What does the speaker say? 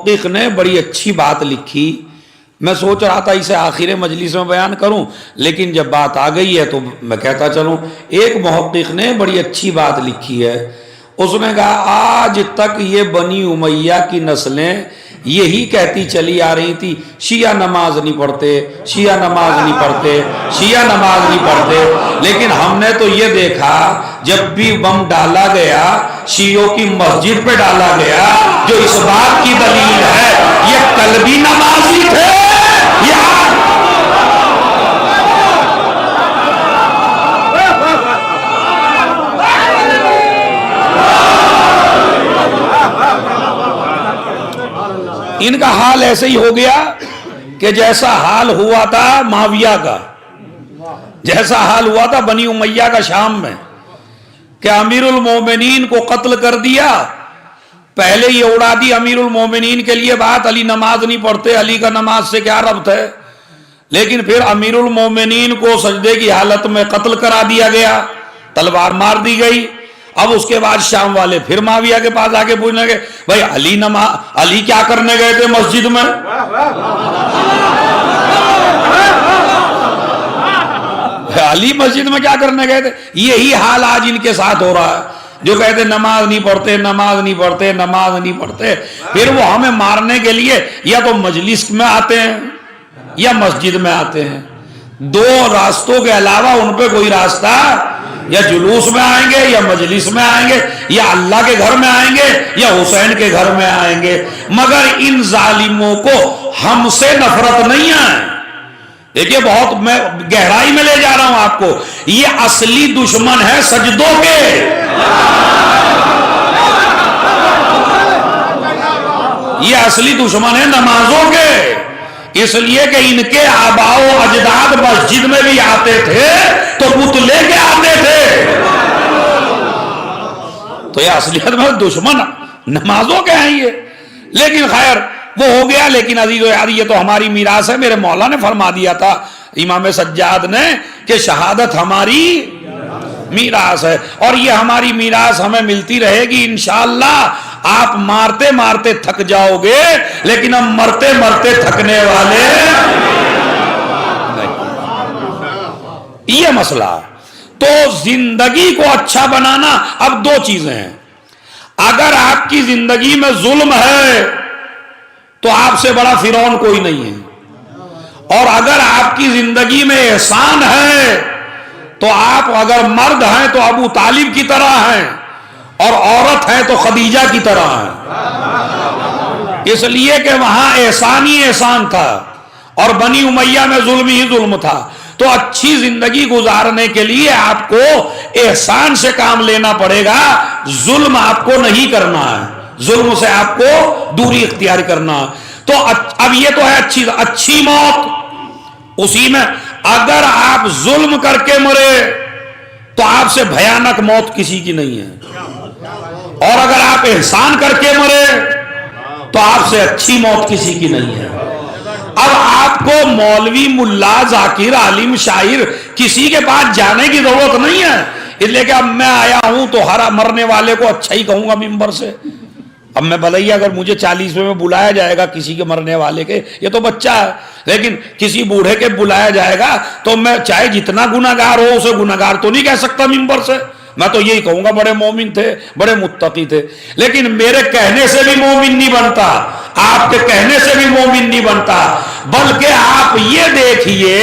محقق نے بڑی اچھی بات لکھی. میں سوچ رہا تھا اسے آخر مجلس میں بیان کروں، لیکن جب بات آ گئی ہے تو میں کہتا چلوں. ایک محقق نے بڑی اچھی بات لکھی ہے. اس نے کہا آج تک یہ بنی امیہ کی نسلیں یہی کہتی چلی آ رہی تھی شیعہ نماز نہیں پڑھتے، شیعہ نماز نہیں پڑھتے، شیعہ نماز نہیں پڑھتے. لیکن ہم نے تو یہ دیکھا جب بھی بم ڈالا گیا شیعوں کی مسجد پہ ڈالا گیا، جو اس بات کی دلیل ہے یہ کل بھی نمازی تھے. ان کا حال ایسے ہی ہو گیا کہ جیسا حال ہوا تھا معاویہ کا، جیسا حال ہوا تھا بنی امیہ کا شام میں، کہ امیر المومنین کو قتل کر دیا. پہلے یہ اڑا دی امیر المومنین کے لیے بات علی نماز نہیں پڑھتے، علی کا نماز سے کیا ربط ہے. لیکن پھر امیر المومنین کو سجدے کی حالت میں قتل کرا دیا گیا، تلوار مار دی گئی. اب اس کے بعد شام والے پھر معاویہ کے پاس آ کے پوچھنے گئے بھائی علی کیا کرنے گئے تھے مسجد میں؟ علی مسجد میں کیا کرنے گئے تھے؟ یہی حال آج ان کے ساتھ ہو رہا ہے، جو کہتے نماز نہیں پڑھتے، نماز نہیں پڑھتے، نماز نہیں پڑھتے. پھر وہ ہمیں مارنے کے لیے یا تو مجلس میں آتے ہیں یا مسجد میں آتے ہیں. دو راستوں کے علاوہ ان پہ کوئی راستہ، یا جلوس میں آئیں گے یا مجلس میں آئیں گے، یا اللہ کے گھر میں آئیں گے یا حسین کے گھر میں آئیں گے. مگر ان ظالموں کو ہم سے نفرت نہیں ہے. دیکھیے بہت میں گہرائی میں لے جا رہا ہوں آپ کو. یہ اصلی دشمن ہے سجدوں کے. یہ اصلی دشمن ہے نمازوں کے. اس لیے کہ ان کے آباء و اجداد مسجد میں بھی آتے تھے تو بت لے کے آتے تھے. تو یہ اصلیت میں دشمن نمازوں کے ہیں یہ. لیکن خیر وہ ہو گیا. لیکن عزیز و یار یہ تو ہماری میراث ہے. میرے مولا نے فرما دیا تھا امام سجاد نے کہ شہادت ہماری میراث ہے، اور یہ ہماری میراث ہمیں ملتی رہے گی انشاءاللہ. آپ مارتے مارتے تھک جاؤ گے لیکن ہم مرتے مرتے تھکنے والے نہیں. یہ مسئلہ. تو زندگی کو اچھا بنانا اب دو چیزیں ہیں. اگر آپ کی زندگی میں ظلم ہے تو آپ سے بڑا فرعون کوئی نہیں ہے، اور اگر آپ کی زندگی میں احسان ہے تو آپ اگر مرد ہیں تو ابو طالب کی طرح ہیں، اور عورت ہے تو خدیجہ کی طرح ہے. اس لیے کہ وہاں احسان ہی احسان تھا اور بنی امیہ میں ظلم ہی ظلم تھا. تو اچھی زندگی گزارنے کے لیے آپ کو احسان سے کام لینا پڑے گا. ظلم آپ کو نہیں کرنا ہے، ظلم سے آپ کو دوری اختیار کرنا ہے. تو اب یہ تو ہے اچھی موت اسی میں. اگر آپ ظلم کر کے مرے تو آپ سے بھیانک موت کسی کی نہیں ہے، اور اگر آپ احسان کر کے مرے تو آپ سے اچھی موت کسی کی نہیں ہے. اب آپ کو مولوی، ملا، ذاکر، عالم، شاعر کسی کے پاس جانے کی ضرورت نہیں ہے. اس لیے کہ اب میں آیا ہوں تو ہر مرنے والے کو اچھا ہی کہوں گا ممبر سے. اب میں بھلے اگر مجھے 40ویں میں بلایا جائے گا کسی کے مرنے والے کے، یہ تو بچہ ہے، لیکن کسی بوڑھے کے بلایا جائے گا تو میں چاہے جتنا گناہگار ہو اسے گناہگار تو نہیں کہہ سکتا ممبر سے. میں تو یہی کہوں گا بڑے مومن تھے، بڑے متقی تھے. لیکن میرے کہنے سے بھی مومن نہیں بنتا، آپ کے کہنے سے بھی مومن نہیں بنتا. بلکہ آپ یہ دیکھیے